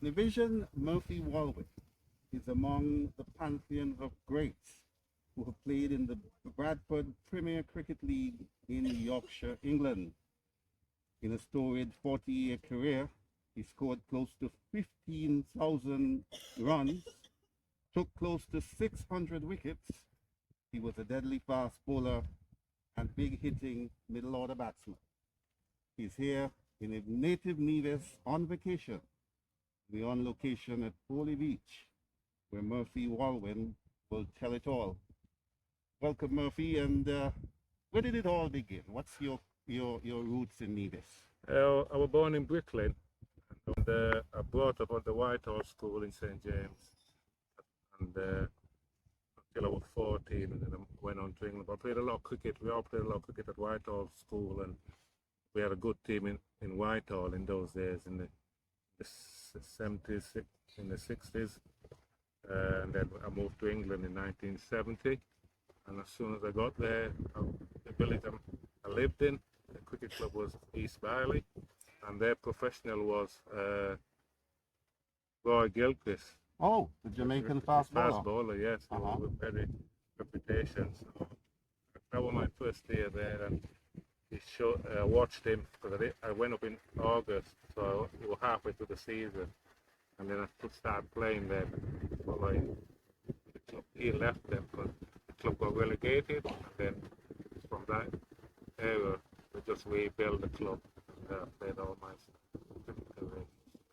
Nevisian Murphy Walwyn is among the pantheon of greats who have played in the Bradford Premier Cricket League in Yorkshire, England. In a storied 40-year career, he scored close to 15,000 runs, took close to 600 wickets. He was a deadly fast bowler and big hitting middle order batsman. He's here in his native Nevis on vacation. We're on location at Foley Beach, where Murphy Walwyn will tell it all. Welcome, Murphy, and where did it all begin? What's your roots in Nevis? I was born in Brooklyn, and I brought up at the Whitehall School in St. James, and until I was 14, and then I went on to England. But I played a lot of cricket. We all played a lot of cricket at Whitehall School, and we had a good team in Whitehall in those days, in the 70s, in the 60s. And then I moved to England in 1970. And as soon as I got there, the village I lived in, the cricket club was East Bailey, and their professional was Roy Gilchrist. Oh, the Jamaican fast bowler. Fast bowler, yes. With very reputation. So that was my first year there, and I watched him because I went up in August, so we were halfway through the season, and then I could start playing there. But he left them because the club got relegated, and then from that era, we just rebuilt the club and played all my career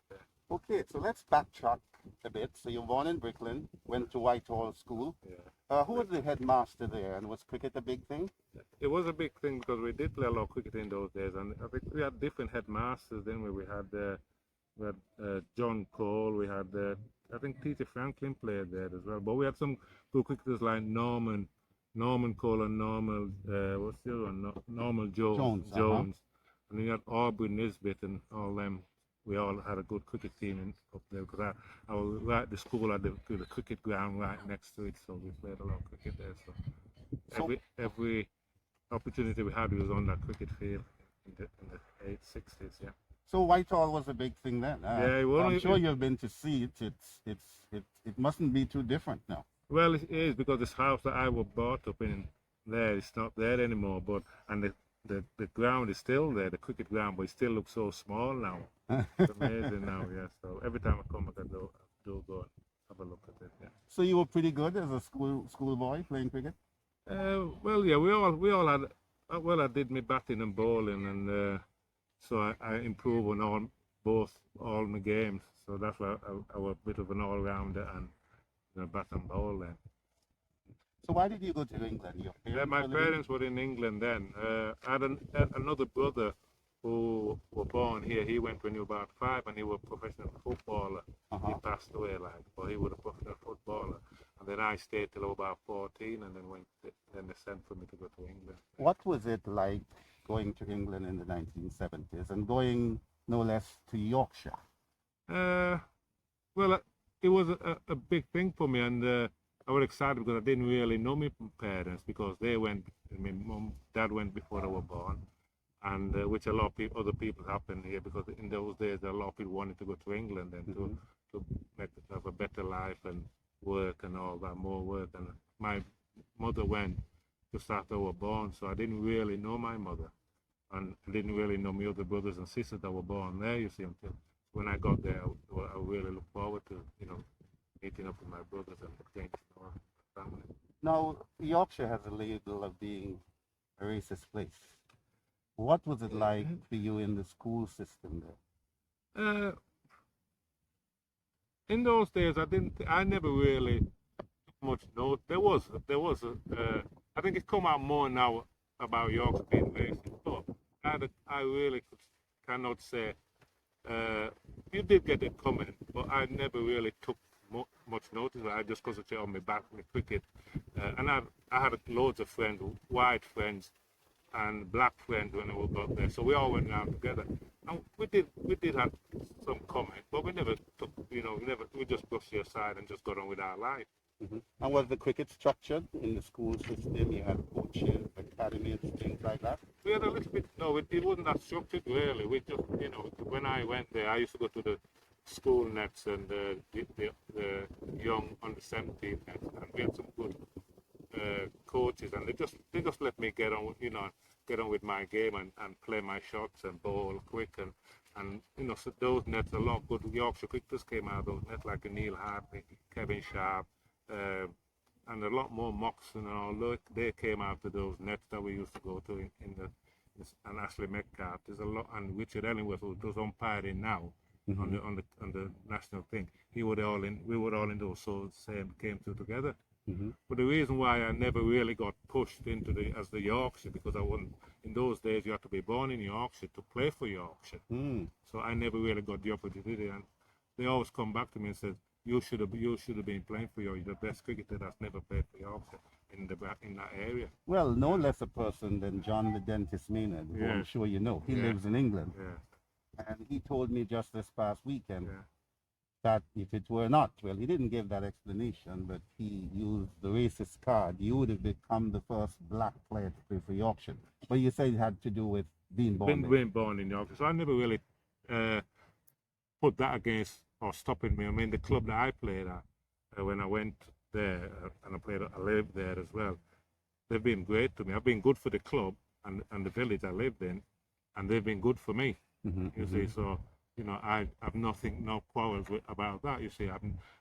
there. Okay, so let's backtrack a bit. So you were born in Brooklyn, went to Whitehall School. Yeah. Who was the headmaster there, and was cricket a big thing? It was a big thing because we did play a lot of cricket in those days, and I think we had different headmasters. Then we had John Cole, we had I think Peter Franklin played there as well. But we had some good cricketers like Norman Cole and Norman Jones. And then you had Aubrey Nisbet and all them. We all had a good cricket team up there because I was right. The school had the cricket ground right next to it, so we played a lot of cricket there. So every opportunity we had, we was on that cricket field in the 60s. Yeah. So Whitehall was a big thing then. Yeah, I'm sure you've been to see it. It mustn't be too different now. Well, it is, because this house that I was brought up in there, it's not there anymore. But the ground is still there, the cricket ground, but it still looks so small now. It's amazing now, yeah. So every time I come, I do go and have a look at it. Yeah. So you were pretty good as a schoolboy playing cricket? Well, yeah, we all had. Well, I did my batting and bowling, and so I improved on all my games. So that's why I was a bit of an all-rounder and bat and bowl then. So why did you go to England? Your parents My parents were in England then. I had another brother who was born here. He went when he was about 5, and he was a professional footballer. He passed away, but he was a professional footballer. And then I stayed till I was about 14, and then they sent for me to go to England. What was it like going to England in the 1970s and going no less to Yorkshire? Well, it was a big thing for me, and I was excited because I didn't really know my parents, because they went. My dad went before I was born, and which a lot of other people happened here, because in those days a lot of people wanted to go to England and to have a better life and work and all that, more work. And my mother went just after I was born, so I didn't really know my mother, and I didn't really know my other brothers and sisters that were born there, you see, until when I got there. I really look forward to, meeting up with my brothers and getting to know my family. Now, Yorkshire has a label of being a racist place. What was it like for you in the school system there? In those days, I never really took much note. There was I think it's come out more now about Yorkshire being racist, but I really cannot say. You did get it coming, but I never really took much notice. I just concentrated on my cricket, and I had loads of friends, white friends and black friends when we got there. So we all went around together, and we did have some comment, but we never took, we just brushed it aside and just got on with our life. And was the cricket structured in the school system? You had coaches, academies, things like that? We had a little bit, no, it wasn't that structured really. We just, when I went there, I used to go to school nets and the young under 17 nets, and we had some good coaches, and they just let me get on, get on with my game and play my shots and bowl quick and so those nets, a lot of good Yorkshire cricketers came out of those nets, like Neil Hartley, Kevin Sharp, and a lot more Moxon and all. Look, they came out of those nets that we used to go to and Ashley Metcalf. There's a lot, and Richard Ellingworth, who does umpiring now on the national thing. We were all in those, so same came through together. But the reason why I never really got pushed into as the Yorkshire, because I wasn't, in those days you had to be born in Yorkshire to play for Yorkshire. So I never really got the opportunity, and they always come back to me and said, you should have been playing for Yorkshire. You're the best cricketer that's never played for Yorkshire in that area. Well, no less a person than John the Dentist Maynard, who I'm sure you know. He lives in England. And he told me just this past weekend that if it were not, well, he didn't give that explanation, but he used the racist card, you would have become the first black player to play for Yorkshire. But you said it had to do with being born Being born in Yorkshire. So I never really put that against or stopping me. I mean, the club that I played at, when I went there, and I lived there as well, they've been great to me. I've been good for the club and the village I lived in, and they've been good for me. You see, so I have no quarrels about that. You see,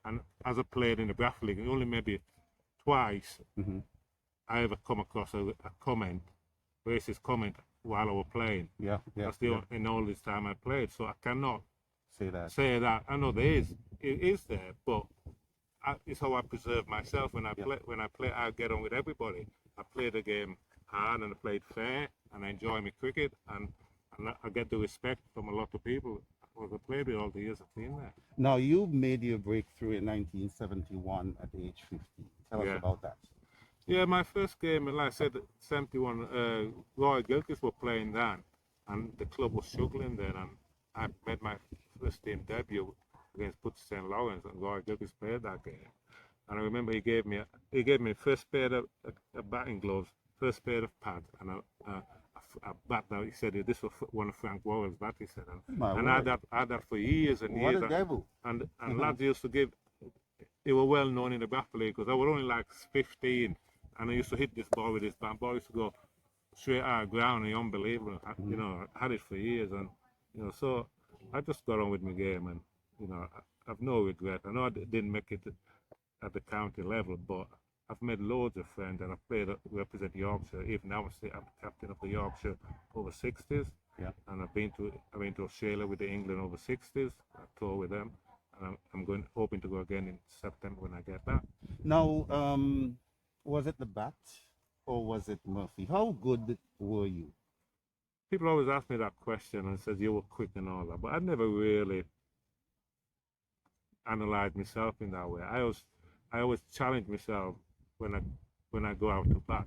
and as I played in the Bradford League, only maybe twice I ever come across a racist comment while I was playing. That's in all this time I played. So I cannot say that. I know it is there, but it's how I preserve myself. When I play, I get on with everybody. I play the game hard and I played fair, and I enjoy my cricket, and I get the respect from a lot of people who I played with all the years I've been there. Now, you made your breakthrough in 1971 at age 15. Tell us about that. Yeah, my first game, like I said, 71, Roy Gilchrist were playing then, and the club was struggling then, and I made my first team debut against Butcher St. Lawrence, and Roy Gilchrist played that game. And I remember he gave me first pair of batting gloves, first pair of pads, and a bat. Now he said this was one of Frank Warren's bat. He said, and I had that for years and years. What a devil! And lads used to give. They were well known in the Bradford League, because I was only like 15, and I used to hit this ball with this bat. Ball used to go straight out of ground, and unbelievable. I had it for years, and so I just got on with my game, and I've no regret. I know I didn't make it at the county level, but I've made loads of friends, and I've played represent Yorkshire. Even now, I'm captain of the Yorkshire over 60s, and I've been to Australia with the England over 60s. I tour with them, and I'm hoping to go again in September when I get back. Now, was it the bat or was it Murphy? How good were you? People always ask me that question and says you were quick and all that, but I never really analysed myself in that way. I always challenge myself when I go out to bat,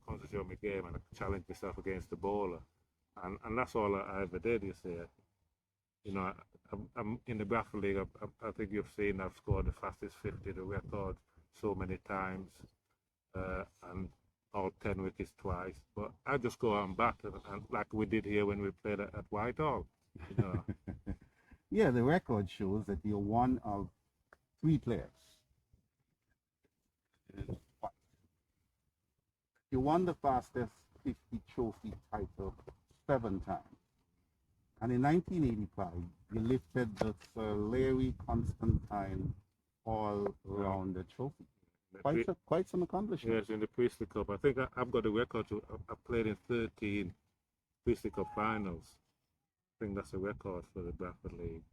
concentrate on my game, and I challenge myself against the bowler, and that's all I ever did. You see, I'm in the Bradford League. I think you've seen I've scored the fastest 50, the record, so many times, and all 10 wickets twice. But I just go out and bat, and like we did here when we played at Whitehall. Yeah, the record shows that you're one of 3 players. You won the fastest 50 trophy title 7 times. And in 1985, you lifted the Sir Larry Constantine all-rounder trophy. Quite some accomplishment. Yes, in the Priestley Cup. I think I've got the record. I played in 13 Priestley Cup finals. I think that's a record for the Bradford League.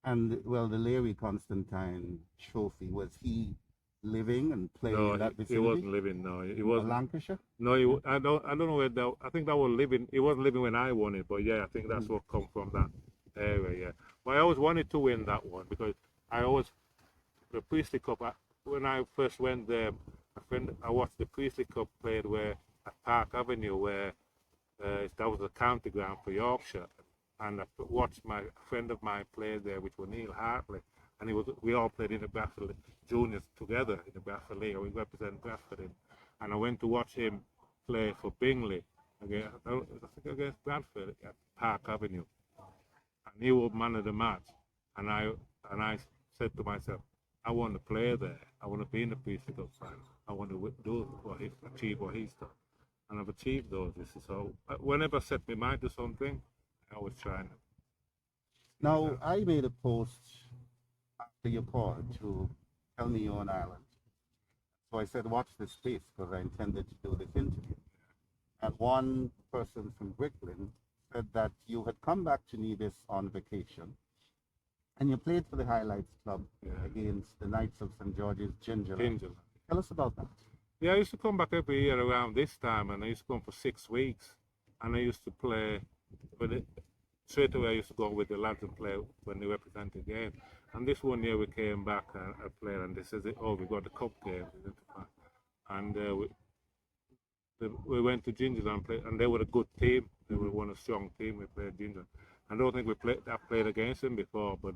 And, well, the Larry Constantine trophy, was he living and playing in that vicinity? He wasn't living, no. He wasn't. Lancashire? No, I don't know where that, I think that was living, he wasn't living when I won it, but yeah, I think that's what come from that area, yeah. But I always wanted to win that one, because the Priestley Cup, when I first went there, I watched the Priestley Cup played at Park Avenue, where that was the county ground for Yorkshire, and I watched a friend of mine play there, which was Neil Hartley, and we all played in the Bradford juniors together in the Bradford League. We represent Bradford, and I went to watch him play for Bingley against Bradford at Park Avenue, He was man of the match, and I said to myself, I want to play there. I want to be in the PC Cup final. I want to do achieve what he's done, and I've achieved those. So whenever I set my mind to something, I always try and. Now, I made a post after your call to tell me you're on Ireland. So I said, watch this space because I intended to do this interview. And one person from Brooklyn said that you had come back to Nevis on vacation and you played for the Highlights Club against the Knights of St. George's Gingerland. Tell us about that. Yeah, I used to come back every year around this time, and I used to come for 6 weeks, and I used to play with it. Straight away I used to go with the lads and play when they represented the game. And this one year we came back and I played, and they said, oh, we got the cup game. And we went to Gingerland and played, and they were a good team. They were one of strong team. We played Gingerland. I don't think I played against them before, but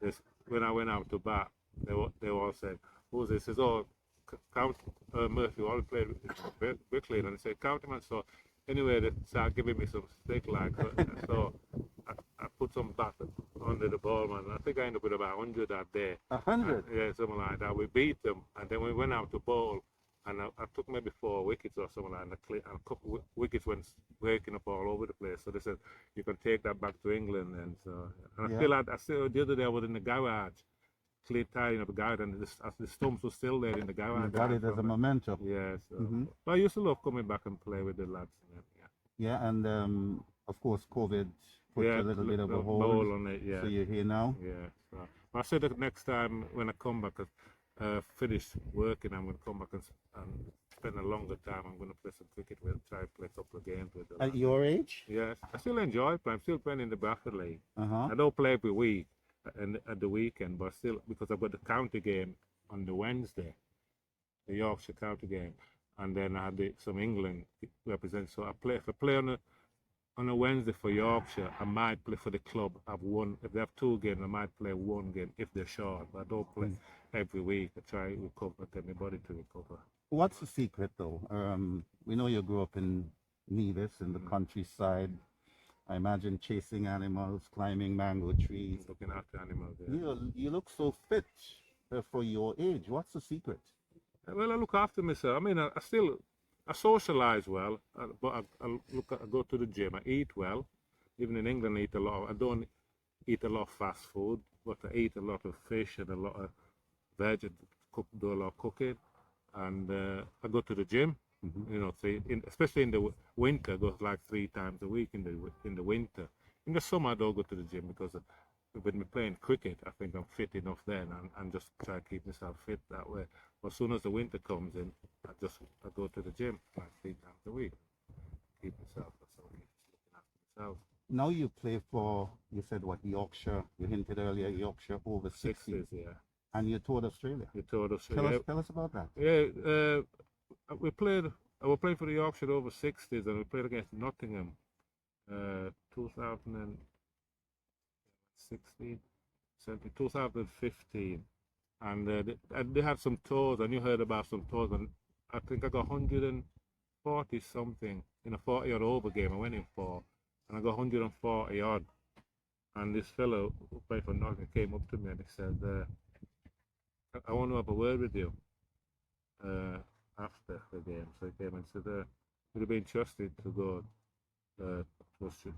this when I went out to bat, they all said, who's this? They says, oh, Count Murphy Walwyn played with Brickley, and they said, count him. And so anyway, they started giving me some stick, like, so I put some bat under the ball, man. I think I ended up with about 100 that day. 100? Yeah, something like that. We beat them, and then we went out to bowl, and I took maybe 4 wickets or something like that, and a couple of wickets went breaking up all over the place. So they said, you can take that back to England. And so, and I still, the other day I was in the garage, tidying up the garage, and the stumps were still there in the garage. You got it as a memento. Yeah, so. But I used to love coming back and play with the lads. Yeah, and of course COVID put a little bit of a hold on it. Yeah. So you're here now. Yeah. So I said that next time when I come back, finish working, I'm going to come back and spend a longer time. I'm going to play some cricket. We'll try and play a couple of games with them. At your age? Yes, I still enjoy playing. I'm still playing in the Bradford League. I don't play every week and at the weekend, but still, because I've got the county game on the Wednesday, the Yorkshire county game, and then I had some England represent. So if I play on a Wednesday for Yorkshire, I might play for the club. I've won. If they have 2 games, I might play 1 game if they're short. But I don't play every week. I try to recover, get my body to recover. What's the secret, though? We know you grew up in Nevis, in the countryside. I imagine chasing animals, climbing mango trees. Looking after animals. Yeah. You look so fit for your age. What's the secret? Well, I look after myself. I mean, I socialise well, but I go to the gym. I eat well. Even in England, I eat a lot. I don't eat a lot of fast food, but I eat a lot of fish and a lot of veg. Do a lot of cooking, and I go to the gym. You know, especially in the winter, I go like 3 times a week in the winter. In the summer, I don't go to the gym because when we're playing cricket, I think I'm fit enough then, and just try to keep myself fit that way. But as soon as the winter comes in, I go to the gym like 3 times a week, keep myself looking after myself. Now you play for, you said what, Yorkshire? You hinted earlier, Yorkshire over 60s. Yeah. And you toured Australia. Tell us about that. Yeah. I was playing for the Yorkshire over 60s, and we played against Nottingham 2015, and they had some tours, and you heard about some tours, and I think I got 140 something in a 40-odd over game I went in for, and I got 140 odd, and this fellow who played for Nottingham came up to me and he said, I want to have a word with you after the game. So he came and said, would you be interested to go to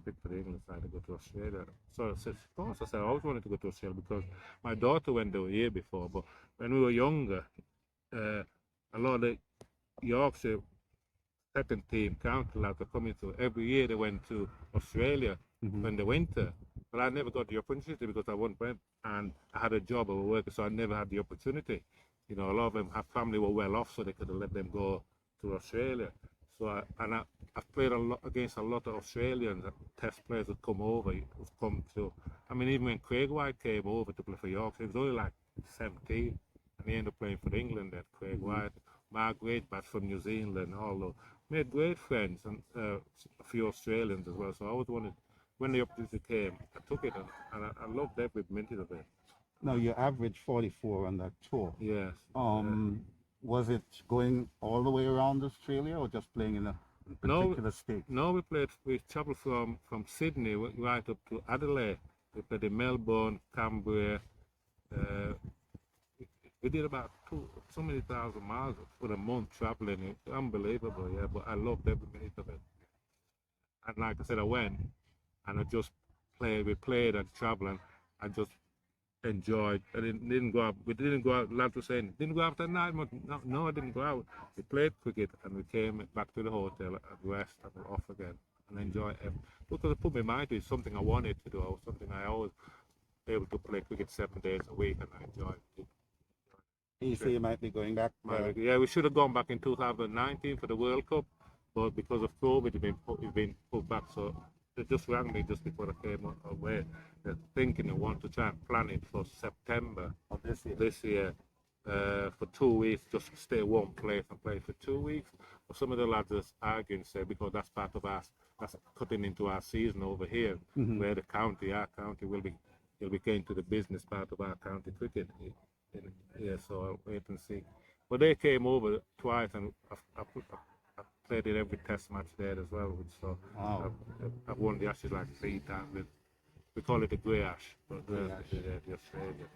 pick for the England side to go to Australia? So I said, of course. I said, I always wanted to go to Australia because my daughter went there a year before, but when we were younger, a lot of the Yorkshire second team county lads were coming to. Every year they went to Australia in the winter, but I never got the opportunity because I wasn't playing, and I had a job, I was working, so I never had the opportunity. You know, a lot of them, our family were well off, so they could have let them go to Australia. So I've played against a lot of Australians, test players would come over, I mean, even when Craig White came over to play for Yorkshire, he was only like 17, and he ended up playing for England then, Craig White, Mark Waitbat from New Zealand, all those. Made great friends, and a few Australians as well, so I always wanted, when the opportunity came, I took it, and I loved every minute of it. Now, you averaged 44 on that tour. Yes. Was it going all the way around Australia or just playing in a particular state? No, we travelled from Sydney right up to Adelaide, We played in Melbourne, Canberra. We did about so many thousand miles for a month traveling. It's unbelievable, yeah. But I loved every minute of it. And like I said, I went and I just played. We played and traveling. I just enjoyed. I didn't go out. We didn't go out. Lad was saying, didn't go out that night. No, I didn't go out. We played cricket and we came back to the hotel and rest and we're off again and enjoy it. Because it put my mind to it, something I wanted to do. It was something I always able to play cricket 7 days a week and I enjoyed it. You say you might be going back? Yeah, we should have gone back in 2019 for the World Cup, but because of COVID, it's been put back. So they just rang me just before I came away. They're thinking they want to try and plan it for September of this year. For 2 weeks, just stay at one place and play for 2 weeks. But some of the lads are arguing, say, because that's part of us, that's cutting into our season over here, where our county will be going to the business part of our county cricket. Yeah, so I'll wait and see. But they came over twice, and I played in every test match there as well. So wow. I've won the Ashes like 3 times. We call it the Grey Ash, but the Australia.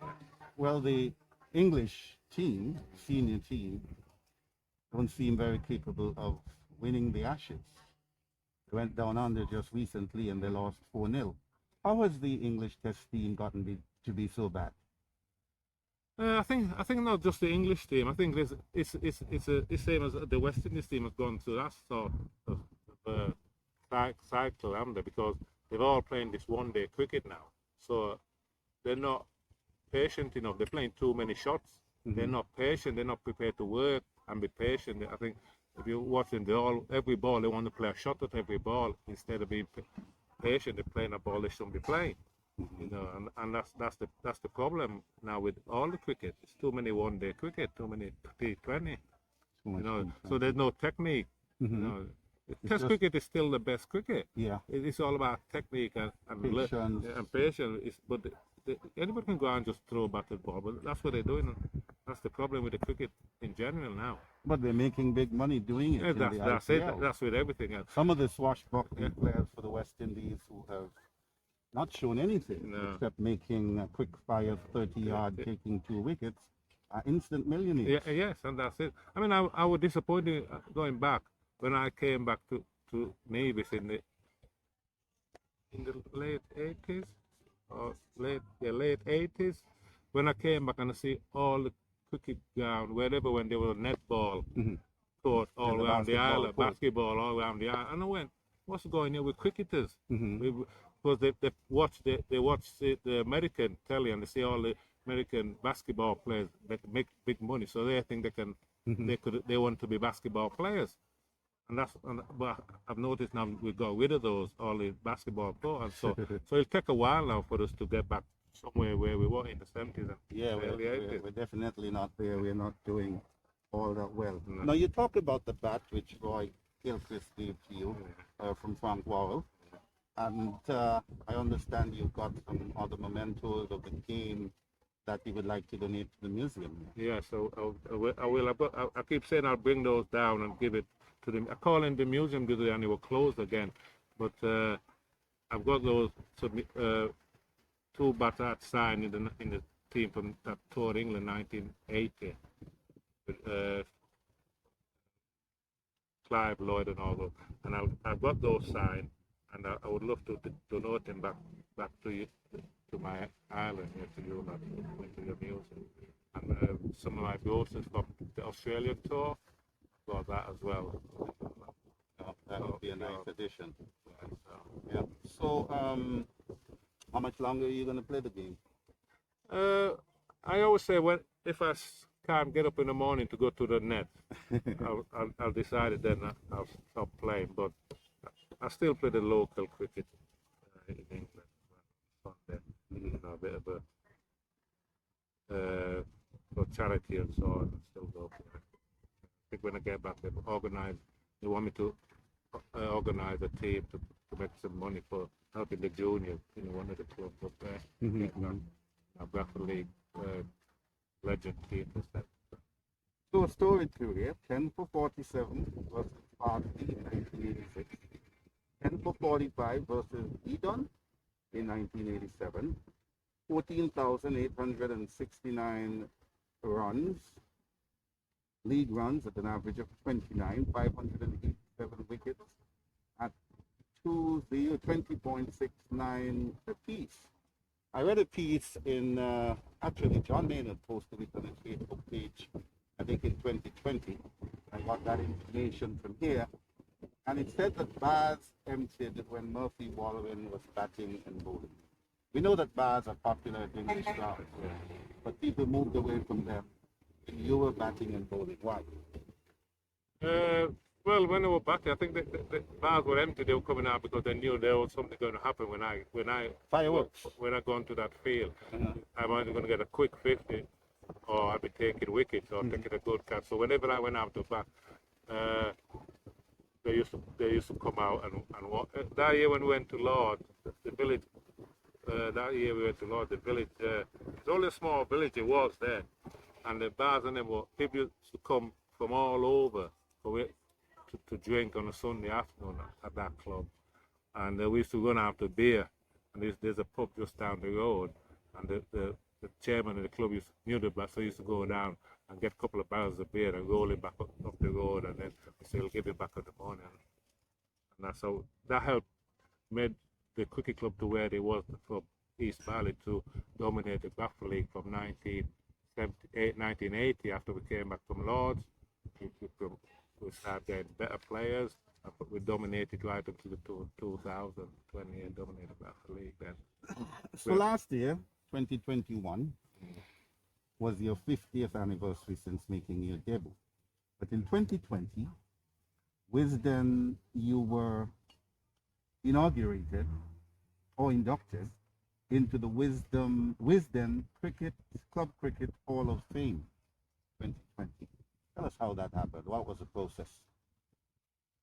Well, the English team, senior team, don't seem very capable of winning the Ashes. They went down under just recently and they lost 4-0. How has the English test team gotten to be so bad? I think not just the English team. I think it's the same as the West Indies team has gone through that sort of cycle, haven't they? Because they've all playing this one-day cricket now, so they're not patient enough. They're playing too many shots. They're not patient. They're not prepared to work and be patient. I think if you're watching every ball, they want to play a shot at every ball instead of being patient. They're playing a ball they shouldn't be playing. You know, and that's the problem now with all the cricket. It's too many one-day cricket, too many T20. You know, so there's no technique. You know, Test cricket is still the best cricket. Yeah, it's all about technique and patience. But anybody can go out and just throw a batted ball, but that's what they're doing. That's the problem with the cricket in general now. But they're making big money doing it. Yeah, that's it. That's with everything else. Some of the swashbuckling players for the West Indies who have not shown anything except making quick fire 30-yard, taking 2 wickets, are instant millionaires. Yes, and that's it. I mean, I was disappointed going back when I came back to Nevis in the late 80s or late 80s, when I came back and I see all the cricket ground wherever when they were netball court all around the island, basketball all around the island, and I went, what's going on with cricketers? Because they watch the American telly and they see all the American basketball players that make big money, so they think they want to be basketball players. But I've noticed now we've got rid of all the basketball players, so it'll take a while now for us to get back somewhere where we were in the 70s and early 80s. We're definitely not there. We're not doing all that well. No. Now you talk about the bat which Roy Gilchrist gave to you from Frank Worrell. And I understand you've got some other mementos of the game that you would like to donate to the museum. Yeah, so I will. I keep saying I'll bring those down and give it to them. I called in the museum the other day and they were closed again. But I've got those 2 Batat signed in the team from that tour England 1980. With, Clive Lloyd and all those. And I've got those signed. And I would love to donate them back to you, to my island here, to you, to your museum. And some of my brochures from the Australian tour, got that as well. That would be a nice addition. Yeah. So, how much longer are you going to play the game? I always say if I can't get up in the morning to go to the net, I'll decide it then I'll stop playing. But I still play the local cricket in England. A bit of for charity and so on. I still go. I think when I get back, they want me to organize a team to make some money for helping the juniors in one of the clubs up there. A Bradford League legend team. So a storied career, 10 for 47 versus Park in 1986. 10 for 45 versus Edon in 1987, 14,869 runs, league runs at an average of 29, 587 wickets at 20.69 apiece. I read a piece in, actually John Maynard posted it on his Facebook page, I think in 2020. I got that information from here. And it said that bars emptied when Murphy Walwyn was batting and bowling. We know that bars are popular at English grounds, but people moved away from them. You were batting and bowling. Why? Well, when they were batting, I think the bars were empty. They were coming out because they knew there was something going to happen when I Fireworks. when I go into that field. Uh-huh. I'm either going to get a quick 50, or I'll be taking wickets or taking a good catch. So whenever I went out to bat, they used to come out and walk. That year when we went to Lord, the village. That year we went to Lord, the village. It's only a small village. It was there, and the bars and them were people used to come from all over for it to drink on a Sunday afternoon at that club, and we used to run after beer. And there's a pub just down the road, and the chairman of the club knew the black, so he used to go down and get a couple of barrels of beer and roll it back up the road, and then he'll give it back in the morning. And that's how that helped made the cricket club to where they was from East Valley to dominate the Bradford League from 1980 after we came back from Lords. We started getting better players, but we dominated right up to the 2020 and dominated the Bradford League then. So last year, 2021, was your 50th anniversary since making your debut. But in 2020, Wisden, you were inaugurated or inducted into the Wisden Club Cricket Hall of Fame 2020. Tell us how that happened. What was the process?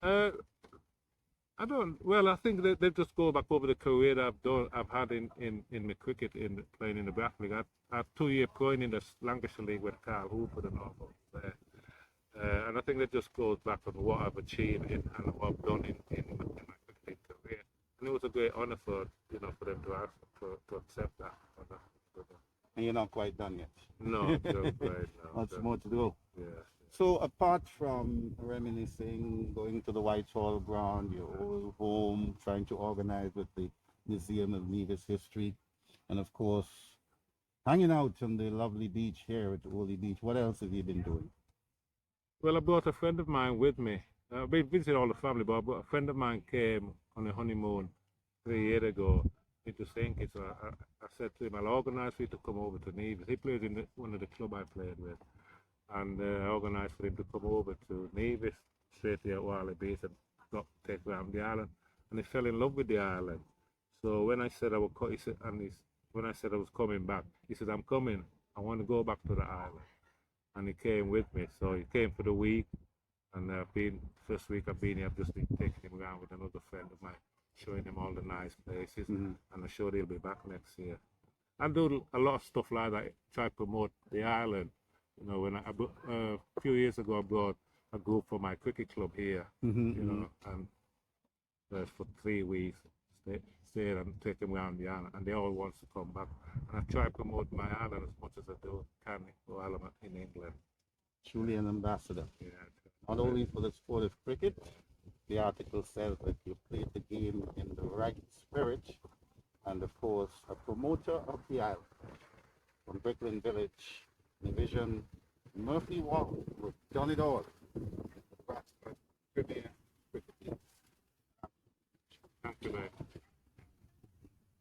I think they just go back over the career that I've had in my cricket, in playing in the Bradford League. I had 2 years playing in the Lancashire League with Carl Hooper and all there. And I think that just goes back on what I've achieved and what I've done in my cricket career. And it was a great honour for them to accept that. And you're not quite done yet. No, not quite. No, Lots more to go. Yeah. So apart from reminiscing, going to the Whitehall ground, your old home, trying to organize with the Museum of Nevis History, and of course, hanging out on the lovely beach here at Woolly Beach, what else have you been doing? Well, I brought a friend of mine with me. I've been visiting all the family, but a friend of mine came on a honeymoon 3 years ago into St. Kitts. So I said to him, I'll organise for you to come over to Nevis. He plays in one of the club I played with. And I organised for him to come over to Nevis, straight here at Wally Beach, and take around the island. And he fell in love with the island. So when I said I was coming back, he said, I'm coming. I want to go back to the island. And he came with me. So he came for the week. And first week I've been here, I've just been taking him around with another friend of mine, showing him all the nice places. And I'm sure he'll be back next year. I do a lot of stuff like that, try to promote the island. When a few years ago I brought a group for my cricket club here, and for 3 weeks, stay and take them around the island, and they all want to come back. And I try to promote my island as much as I can for Ireland in England. Truly an ambassador. Yeah. Not only for the sport of cricket, the article says that you played the game in the right spirit, and of course, a promoter of the island from Brooklyn Village, Nevisian, Murphy Walwyn, who've done it all. Premier cricket. Thank you, mate.